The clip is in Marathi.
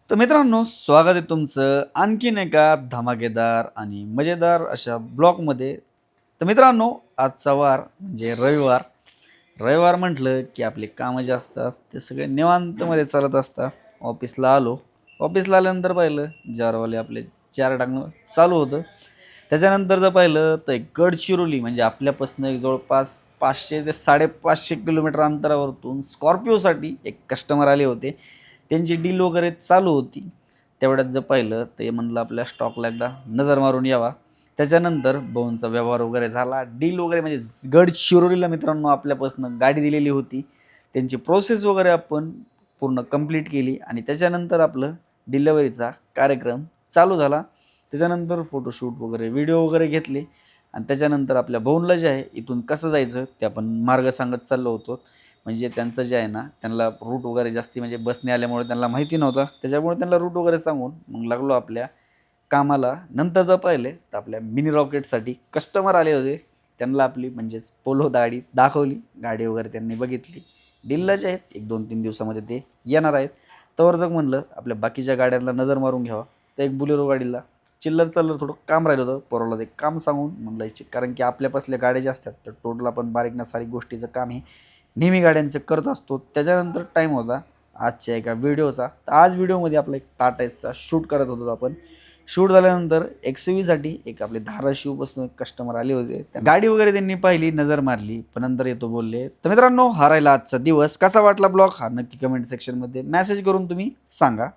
तर मित्रांनो, स्वागत आहे तुमचं आणखीन एका धमाकेदार आणि मजेदार अशा ब्लॉगमध्ये. तर मित्रांनो, आजचा वार म्हणजे रविवार. रविवार म्हटलं की आपले कामं जे असतात ते सगळे निवांतमध्ये चालत असतात. ऑफिसला आलो. ऑफिसला आल्यानंतर पाहिलं जारवाले आपले जार टाकणं चालू होतं. त्याच्यानंतर जर पाहिलं तर एक गडचिरोली म्हणजे आपल्यापासून एक जवळपास 500 ते 550 किलोमीटर अंतरावरतून स्कॉर्पिओसाठी एक कस्टमर आले होते. त्यांची डील वगैरे चालू होती. तेवढ्यात जर पाहिलं ते म्हणलं आपल्या स्टॉकला एकदा नजर मारून यावा. त्याच्यानंतर भाऊंचा व्यवहार वगैरे झाला. डील वगैरे म्हणजे गडचिरोलीला मित्रांनो आपल्यापासून गाडी दिलेली होती. त्यांची प्रोसेस वगैरे आपण पूर्ण कंप्लीट केली आणि त्याच्यानंतर आपलं डिलिव्हरीचा कार्यक्रम चालू झाला. त्याच्यानंतर फोटोशूट वगैरे, व्हिडिओ वगैरे घेतले आणि त्याच्यानंतर आपल्या भाऊंला जे आहे इथून कसं जायचं ते आपण मार्ग सांगत चाललो होतो. म्हणजे त्यांचं जे आहे ना, त्यांना रूट वगैरे जास्ती म्हणजे बसने आल्यामुळे त्यांना माहिती नव्हता. त्याच्यामुळे त्यांना रूट वगैरे सांगून मग लागलो आपल्या कामाला. नंतर जर पाहिले तर आपल्या मिनी रॉकेटसाठी कस्टमर आले होते. त्यांना आपली म्हणजेच पोलो गाडी दाखवली. गाडी वगैरे त्यांनी बघितली. डीलला जे आहेत 1-2-3 दिवसामध्ये ते येणार आहेत. तोवर जग म्हणलं आपल्या बाकीच्या गाड्यांना नजर मारून घ्यावा. तर एक बुलेरो गाडीला चिल्लर थोडं काम राहिलं होतं. पोराला ते काम सांगून म्हणलं कारण की आपल्यापासल्या गाड्या ज्या असतात तर टोटल आपण बारीक ना सारीक गोष्टीचं काम हे नेहमी गाड्यांचं करत असतो. त्याच्यानंतर टाईम होता आजच्या एका व्हिडिओचा. तर आज व्हिडिओमध्ये आपला एक टाटा शूट करत होतो आपण. शूट झाल्यानंतर XUVसाठी एक आपले धाराशिवपासून एक कस्टमर आले होते. गाडी वगैरे त्यांनी पाहिली, नजर मारली, पण नंतर येतो बोलले. तर मित्रांनो, हा राहिला आजचा दिवस. कसा वाटला ब्लॉग हा नक्की कमेंट सेक्शनमध्ये मेसेज करून तुम्ही सांगा.